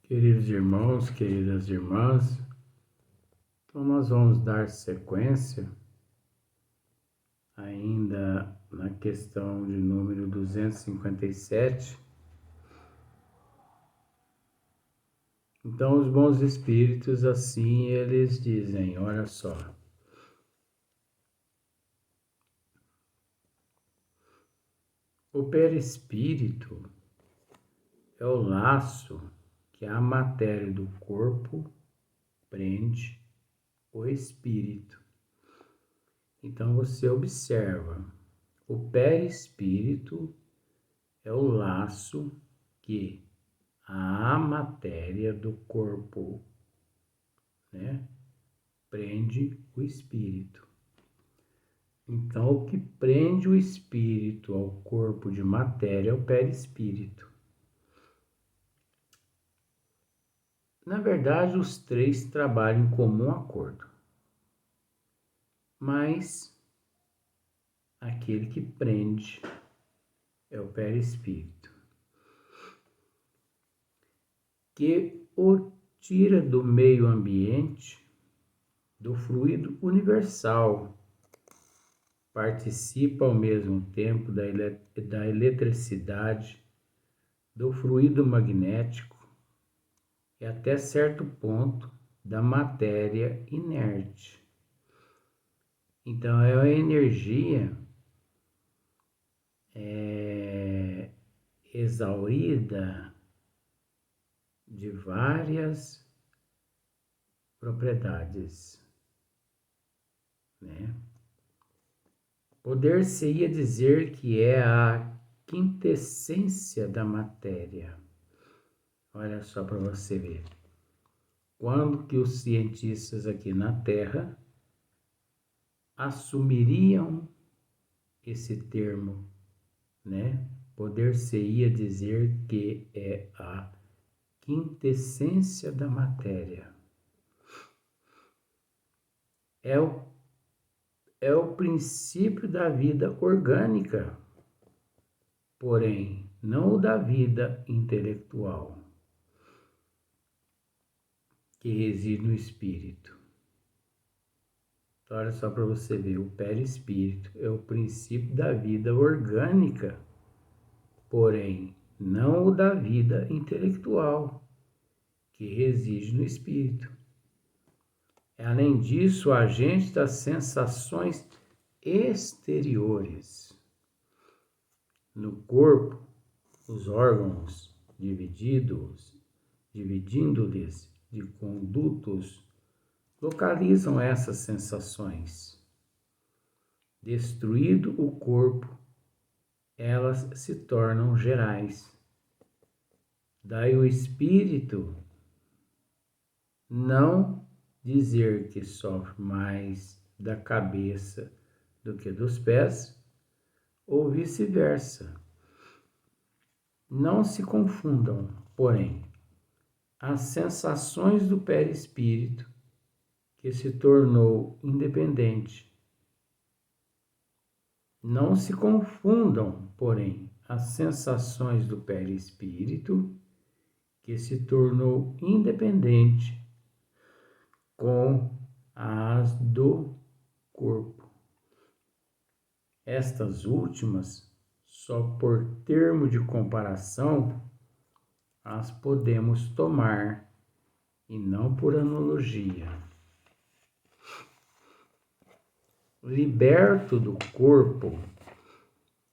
Queridos irmãos, queridas irmãs, então nós vamos dar sequência ainda na questão de número 257. Então os bons espíritos assim eles dizem, olha só. O perispírito é o laço que a matéria do corpo prende o espírito. Então você observa, o perispírito é o laço que a matéria do corpo, prende o espírito. Então, o que prende o espírito ao corpo de matéria é o perispírito. Na verdade, os três trabalham em comum acordo. Mas aquele que prende é o perispírito, que o tira do meio ambiente, do fluido universal, participa ao mesmo tempo da eletricidade, do fluido magnético e até certo ponto da matéria inerte. Então é a energia exaurida de várias propriedades, Poder-se-ia dizer que é a quintessência da matéria. Olha só para você ver. Quando que os cientistas aqui na Terra assumiriam esse termo, Poder-se-ia dizer que é a quintessência da matéria. É o princípio da vida orgânica, porém não o da vida intelectual, que reside no espírito. Então, olha só para você ver, o perispírito é o princípio da vida orgânica, porém não o da vida intelectual, que reside no espírito. Além disso, o agente das sensações exteriores. No corpo, os órgãos dividindo-lhes de condutos, localizam essas sensações. Destruído o corpo, elas se tornam gerais. Daí o espírito não dizer que sofre mais da cabeça do que dos pés, ou vice-versa. Não se confundam, porém, as sensações do perispírito, que se tornou independente. Não se confundam, porém, as sensações do perispírito, que se tornou independente, com as do corpo. Estas últimas, só por termo de comparação, as podemos tomar e não por analogia. Liberto do corpo,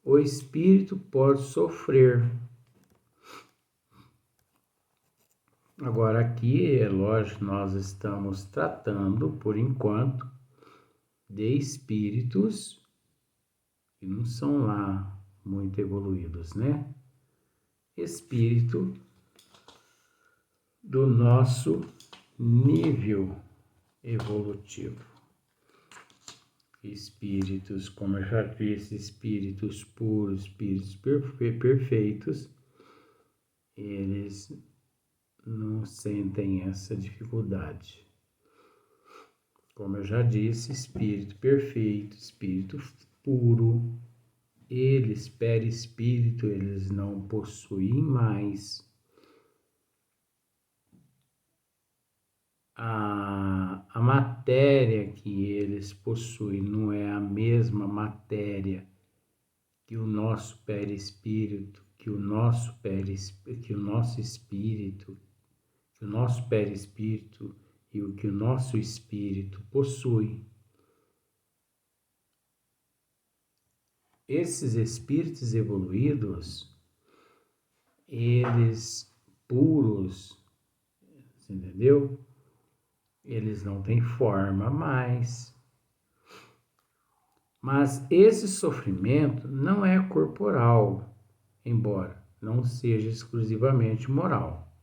o espírito pode sofrer. Agora aqui, é lógico, nós estamos tratando, por enquanto, de espíritos que não são lá muito evoluídos, Espírito do nosso nível evolutivo. Espíritos, como eu já disse, espíritos puros, espíritos perfeitos, eles não sentem essa dificuldade. Como eu já disse, espírito perfeito, espírito puro, eles, perispírito, eles não possuem mais a matéria que eles possuem não é a mesma matéria que o nosso perispírito, que o nosso espírito, que o nosso perispírito e o que o nosso espírito possui. Esses espíritos evoluídos, eles puros, entendeu? Eles não têm forma mais. Mas esse sofrimento não é corporal, embora não seja exclusivamente moral.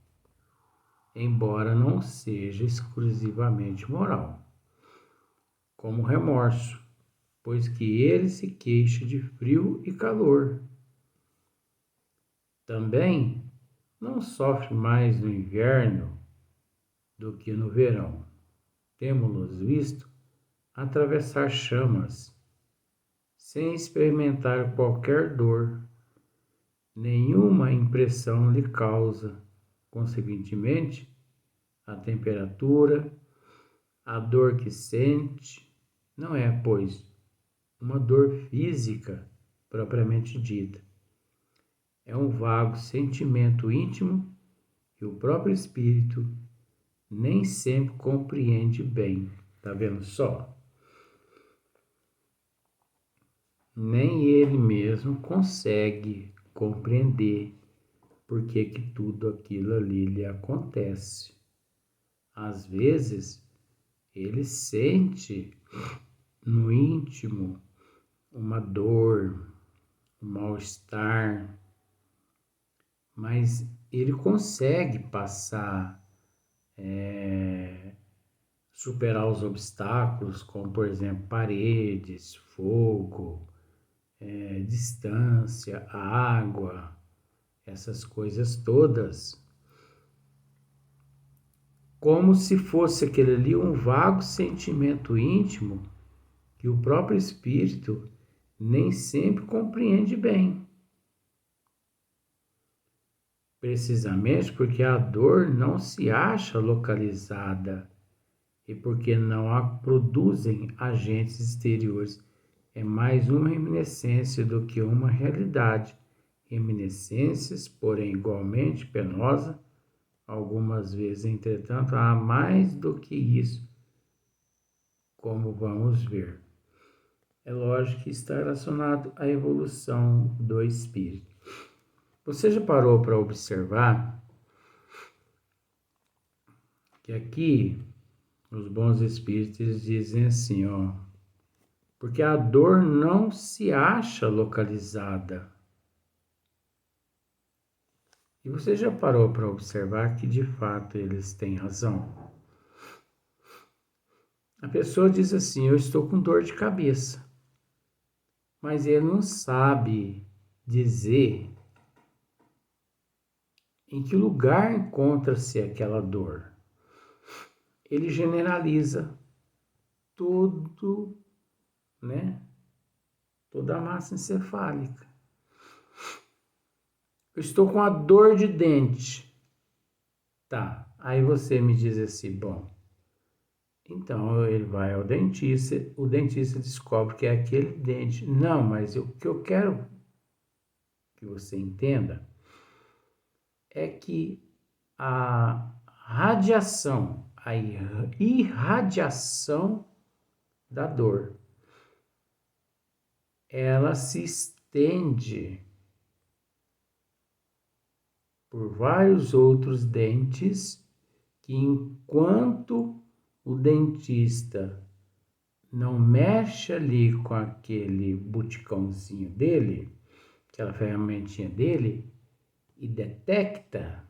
Como remorso, pois que ele se queixa de frio e calor. Também não sofre mais no inverno do que no verão. Temos-los visto atravessar chamas, sem experimentar qualquer dor, nenhuma impressão lhe causa, consequentemente, a temperatura, a dor que sente, não é, pois, uma dor física propriamente dita. É um vago sentimento íntimo que o próprio espírito nem sempre compreende bem. Tá vendo só? Nem ele mesmo consegue compreender por que tudo aquilo ali lhe acontece. Às vezes, ele sente no íntimo uma dor, um mal-estar, mas ele consegue passar, superar os obstáculos, como por exemplo paredes, fogo, distância, água, essas coisas todas, como se fosse aquele ali um vago sentimento íntimo que o próprio espírito nem sempre compreende bem. Precisamente porque a dor não se acha localizada e porque não a produzem agentes exteriores. É mais uma reminiscência do que uma realidade. Reminiscências, porém igualmente penosa, algumas vezes, entretanto, há mais do que isso, como vamos ver. É lógico que está relacionado à evolução do espírito. Você já parou para observar que aqui os bons espíritos dizem assim, ó, porque a dor não se acha localizada. E você já parou para observar que de fato eles têm razão? A pessoa diz assim, eu estou com dor de cabeça, mas ele não sabe dizer em que lugar encontra-se aquela dor. Ele generaliza tudo, né? Toda a massa encefálica. Eu estou com a dor de dente. Tá, aí você me diz assim, bom, então ele vai ao dentista, o dentista descobre que é aquele dente. Não, mas o que eu quero que você entenda é que a radiação, a irradiação da dor, ela se estende por vários outros dentes que, enquanto o dentista não mexe ali com aquele buticãozinho dele, aquela ferramentinha dele, e detecta,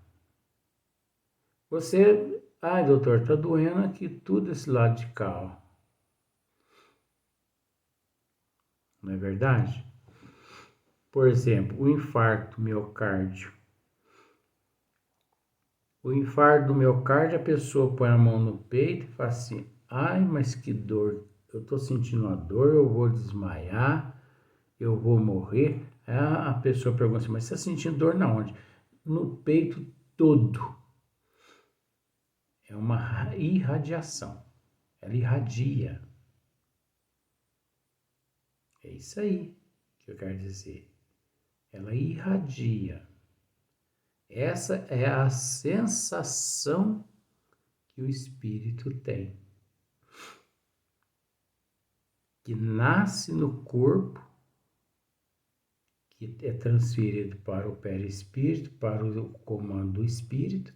você, ai doutor, tá doendo aqui tudo esse lado de cá, ó. Não é verdade? Por exemplo, o infarto miocárdio. O infarto do miocárdio, a pessoa põe a mão no peito e fala assim, ai, mas que dor, eu tô sentindo uma dor, eu vou desmaiar, eu vou morrer. Aí a pessoa pergunta assim, mas você está sentindo dor na onde? No peito todo. é uma irradiação. Ela irradia. É isso aí que eu quero dizer. Ela irradia. Essa é a sensação que o espírito tem, que nasce no corpo, que é transferido para o perispírito, para o comando do espírito,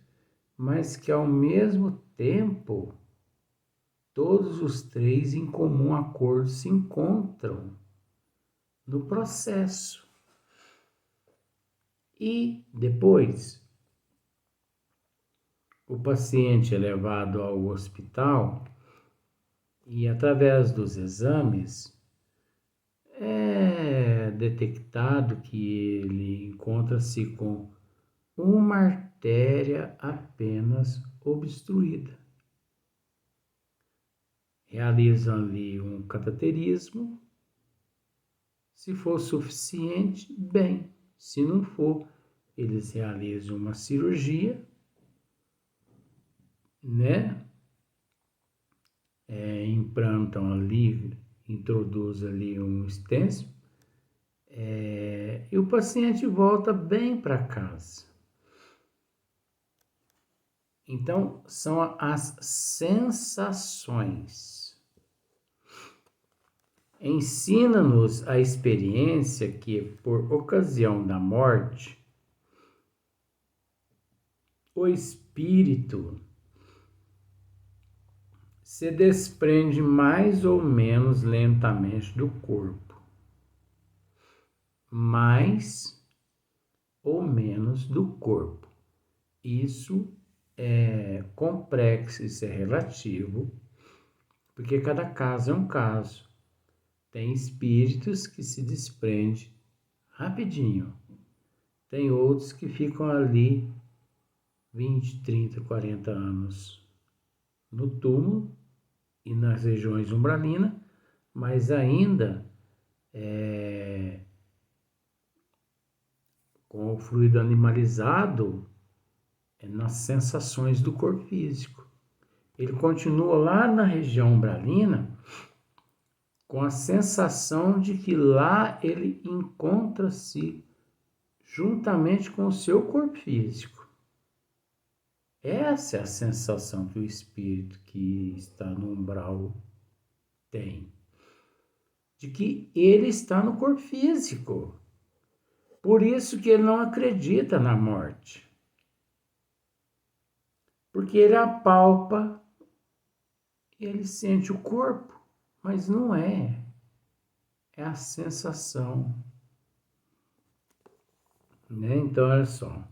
mas que ao mesmo tempo todos os três em comum acordo se encontram no processo. E depois o paciente é levado ao hospital e através dos exames é detectado que ele encontra-se com uma artéria apenas obstruída. Realizam ali um cateterismo. Se for suficiente, bem. Se não for, eles realizam uma cirurgia, né? Implantam ali, introduzem ali um stencil, e o paciente volta bem para casa. Então, são as sensações. Ensina-nos a experiência que, por ocasião da morte, o espírito se desprende mais ou menos lentamente do corpo, mais ou menos do corpo. Isso é complexo, isso é relativo, porque cada caso é um caso. Tem espíritos que se desprendem rapidinho, tem outros que ficam ali 20, 30, 40 anos no túmulo e nas regiões umbralinas, mas ainda com o fluido animalizado nas sensações do corpo físico. Ele continua lá na região umbralina com a sensação de que lá ele encontra-se juntamente com o seu corpo físico. Essa é a sensação que o espírito que está no umbral tem, de que ele está no corpo físico. Por isso que ele não acredita na morte. Porque ele apalpa, ele sente o corpo, mas não é. É a sensação. Né? Então, olha só.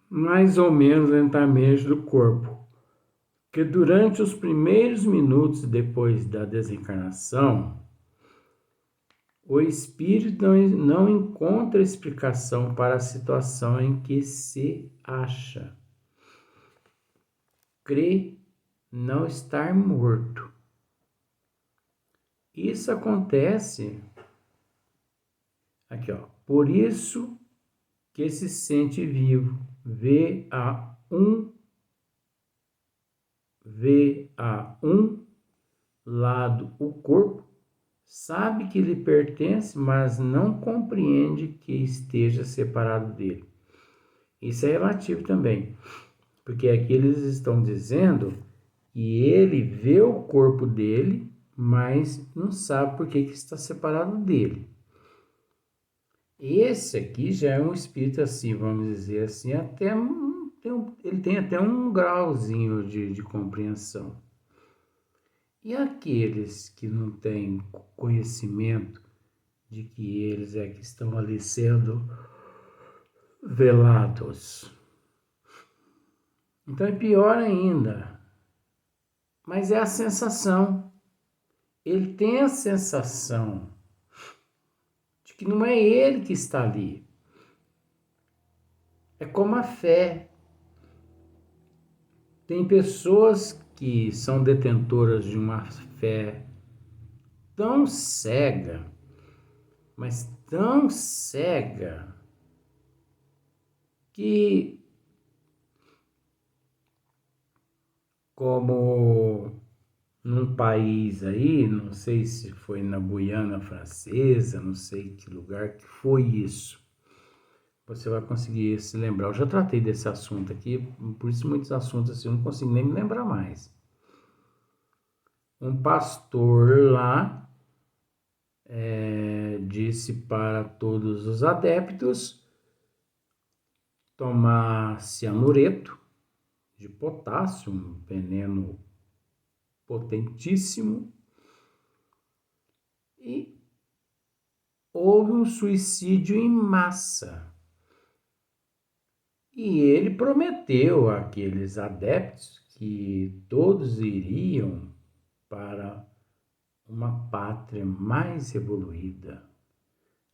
Mais ou menos lentamente do corpo. Que durante os primeiros minutos depois da desencarnação, o espírito não encontra explicação para a situação em que se acha. Crê não estar morto. Isso acontece aqui, ó. Por isso que se sente vivo, vê a um lado o corpo, sabe que lhe pertence, mas não compreende que esteja separado dele. Isso é relativo também, porque aqui eles estão dizendo que ele vê o corpo dele, mas não sabe por que está separado dele. Esse aqui já é um espírito assim, vamos dizer assim, ele tem até um grauzinho de compreensão. E aqueles que não têm conhecimento de que eles é que estão ali sendo velados? Então é pior ainda. Mas é a sensação. Ele tem a sensação de que não é ele que está ali. É como a fé. Tem pessoas que são detentoras de uma fé tão cega, mas tão cega que, como num país aí, não sei se foi na Guiana Francesa, não sei que lugar que foi isso, você vai conseguir se lembrar. Eu já tratei desse assunto aqui, por isso muitos assuntos assim eu não consigo nem me lembrar mais. Um pastor lá disse para todos os adeptos tomar cianureto de potássio, um veneno potentíssimo, e houve um suicídio em massa. E ele prometeu àqueles adeptos que todos iriam para uma pátria mais evoluída.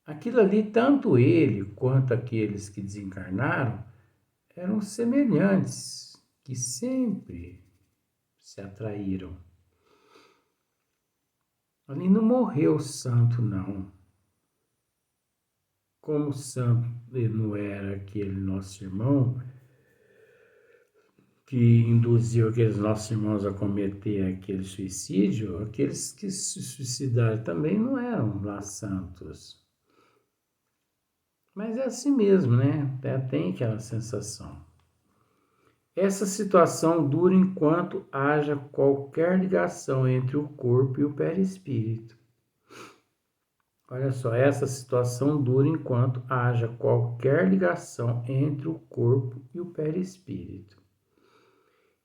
Aquilo ali, tanto ele quanto aqueles que desencarnaram, eram semelhantes, que sempre se atraíram. Ali não morreu santo, não. Como santo ele não era aquele nosso irmão que induziu aqueles nossos irmãos a cometer aquele suicídio, aqueles que se suicidaram também não eram lá santos. Mas é assim mesmo, né? Tem aquela sensação. Essa situação dura enquanto haja qualquer ligação entre o corpo e o perispírito. Olha só, essa situação dura enquanto haja qualquer ligação entre o corpo e o perispírito.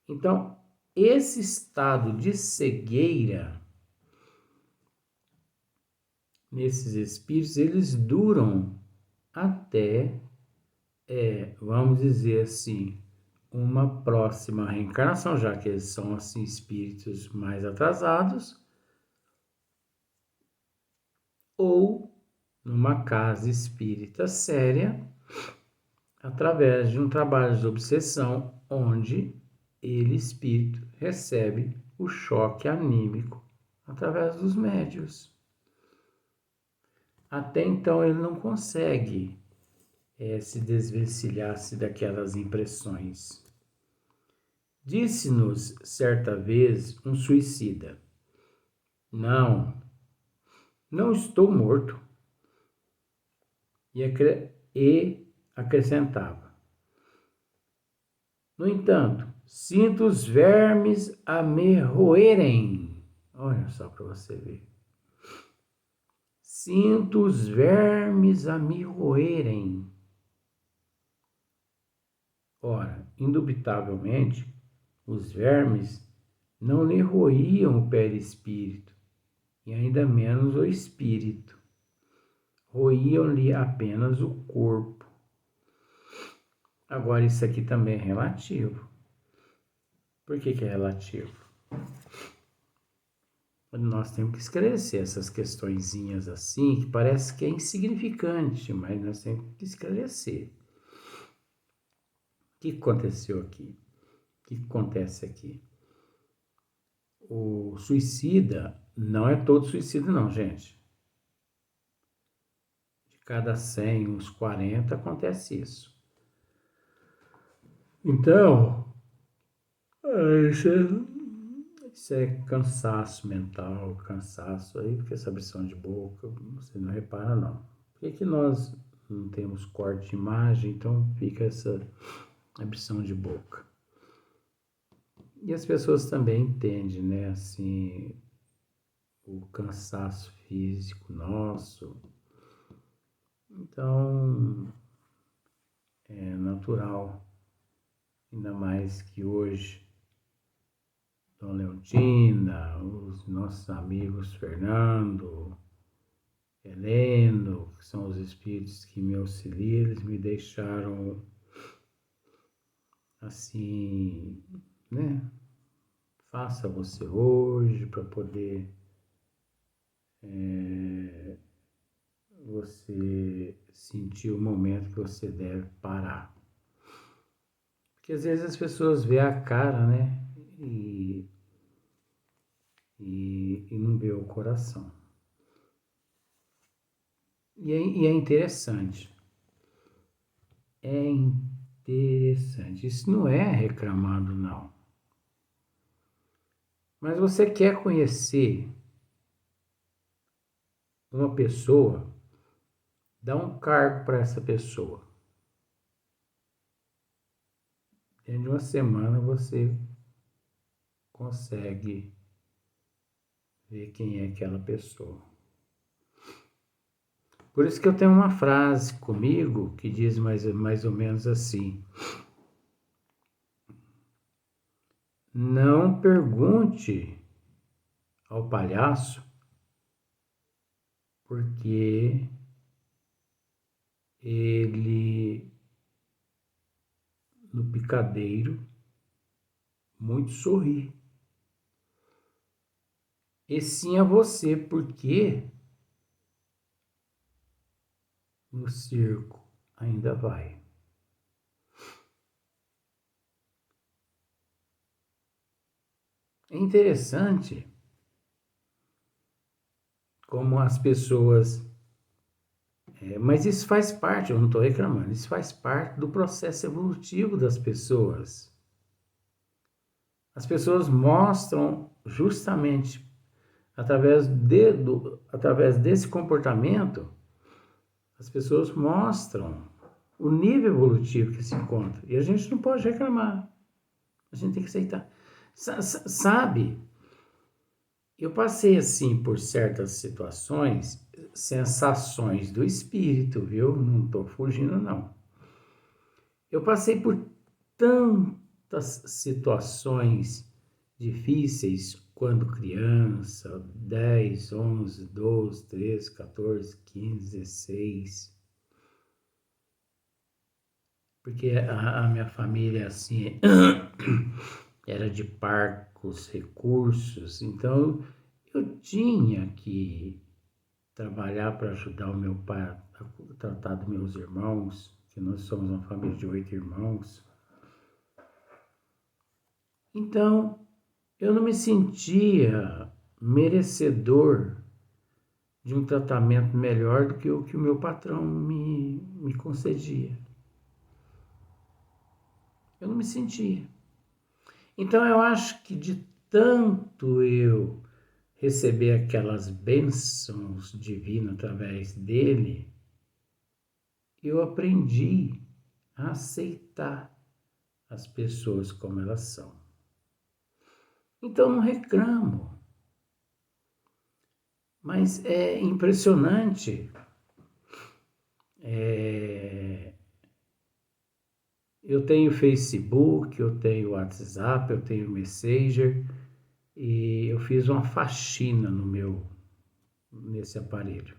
Então, esse estado de cegueira nesses espíritos, eles duram até, vamos dizer assim, uma próxima reencarnação, já que eles são assim espíritos mais atrasados, ou numa casa espírita séria, através de um trabalho de obsessão, onde ele, espírito, recebe o choque anímico através dos médios. Até então ele não consegue se desvencilhar-se daquelas impressões. Disse-nos certa vez um suicida: não estou morto. E acrescentava: no entanto, sinto os vermes a me roerem. Olha só para você ver. Sinto os vermes a me roerem. Ora, indubitavelmente, os vermes não lhe roíam o perispírito, e ainda menos o espírito. Roíam-lhe apenas o corpo. Agora, isso aqui também é relativo. Por que é relativo? Nós temos que esclarecer essas questõezinhas assim, que parece que é insignificante, mas nós temos que esclarecer. O que aconteceu aqui? O que acontece aqui? O suicida não é todo suicida não, gente. De cada 100, uns 40 acontece isso. Então, isso é cansaço mental, cansaço aí, porque essa abrição de boca, você não repara não. Por que nós não temos corte de imagem, então fica essa abrição de boca? E as pessoas também entendem, né, assim, o cansaço físico nosso. Então, é natural, ainda mais que hoje Dona Leontina, os nossos amigos Fernando, Heleno, que são os espíritos que me auxiliam, eles me deixaram assim, né? Faça você hoje para poder você sentir o momento que você deve parar. Porque às vezes as pessoas veem a cara, né? E não vê o coração. E é interessante. É interessante. Isso não é reclamando, não. Mas você quer conhecer uma pessoa, dá um cargo para essa pessoa. Dentro de uma semana você consegue ver quem é aquela pessoa. Por isso que eu tenho uma frase comigo que diz mais ou menos assim: não pergunte ao palhaço porque ele, no picadeiro, muito sorri. E sim a você, porque no circo ainda vai. É interessante como as pessoas... mas isso faz parte, eu não estou reclamando, isso faz parte do processo evolutivo das pessoas. As pessoas mostram justamente através desse comportamento, as pessoas mostram o nível evolutivo que se encontra. E a gente não pode reclamar. A gente tem que aceitar. Sabe, eu passei assim por certas situações, sensações do espírito, viu? Não estou fugindo, não. Eu passei por tantas situações difíceis quando criança, 10, 11, 12, 13, 14, 15, 16. Porque a minha família, assim, era de parcos recursos, então eu tinha que trabalhar para ajudar o meu pai a tratar dos meus irmãos, que nós somos uma família de 8 irmãos. Então, eu não me sentia merecedor de um tratamento melhor do que o meu patrão me concedia. Eu não me sentia. Então, eu acho que de tanto eu receber aquelas bênçãos divinas através dele, eu aprendi a aceitar as pessoas como elas são. Então, não reclamo. Mas é impressionante. Eu tenho Facebook, eu tenho WhatsApp, eu tenho Messenger e eu fiz uma faxina nesse aparelho.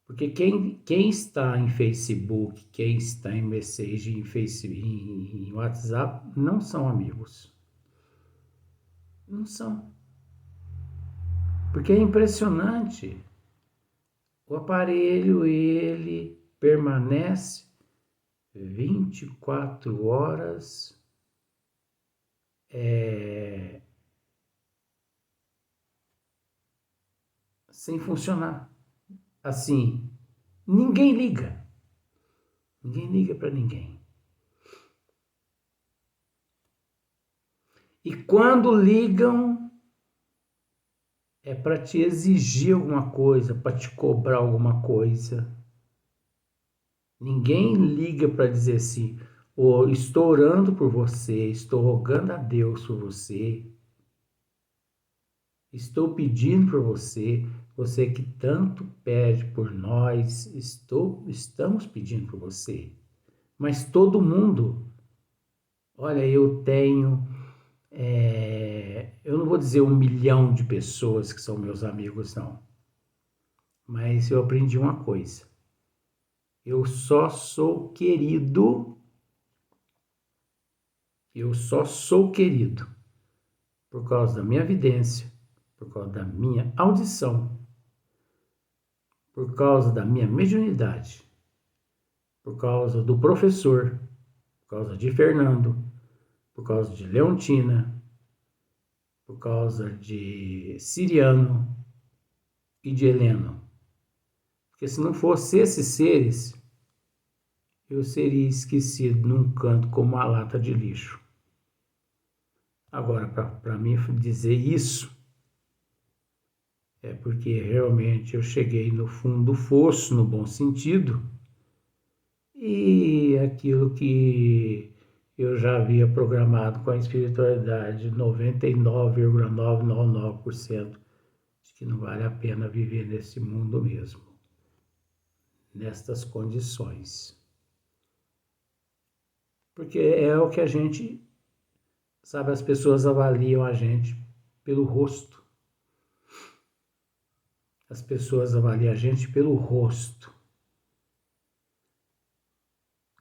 Porque quem está em Facebook, quem está em Messenger, em WhatsApp, não são amigos. Não são. Porque é impressionante. O aparelho, ele permanece 24 horas sem funcionar. Assim, ninguém liga. Ninguém liga para ninguém. E quando ligam, é para te exigir alguma coisa, para te cobrar alguma coisa. Ninguém liga para dizer assim: oh, estou orando por você, estou rogando a Deus por você, estou pedindo por você, você que tanto pede por nós, estamos pedindo por você. Mas todo mundo, olha, eu tenho, eu não vou dizer 1 milhão de pessoas que são meus amigos, não. Mas eu aprendi uma coisa. Eu só sou querido por causa da minha vidência, por causa da minha audição, por causa da minha mediunidade, por causa do professor, por causa de Fernando, por causa de Leontina, por causa de Siriano e de Heleno. Porque se não fosse esses seres, eu seria esquecido num canto como uma lata de lixo. Agora, para mim dizer isso, é porque realmente eu cheguei no fundo do fosso, no bom sentido, e aquilo que eu já havia programado com a espiritualidade, 99,999%, de que não vale a pena viver nesse mundo mesmo, nestas condições. Porque é o que a gente, sabe, as pessoas avaliam a gente pelo rosto. As pessoas avaliam a gente pelo rosto.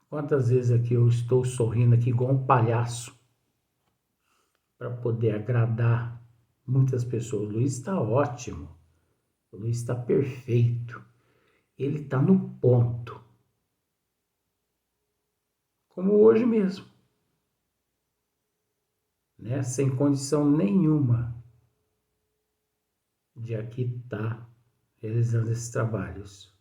Quantas vezes aqui eu estou sorrindo aqui igual um palhaço para poder agradar muitas pessoas. O Luiz está ótimo. O Luiz está perfeito. Ele está no ponto. Como hoje mesmo. Né? Sem condição nenhuma de aqui estar realizando esses trabalhos.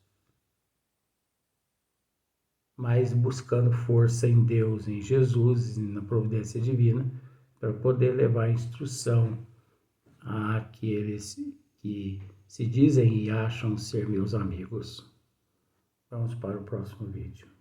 Mas buscando força em Deus, em Jesus, na providência divina, para poder levar a instrução àqueles que se dizem e acham ser meus amigos. Vamos para o próximo vídeo.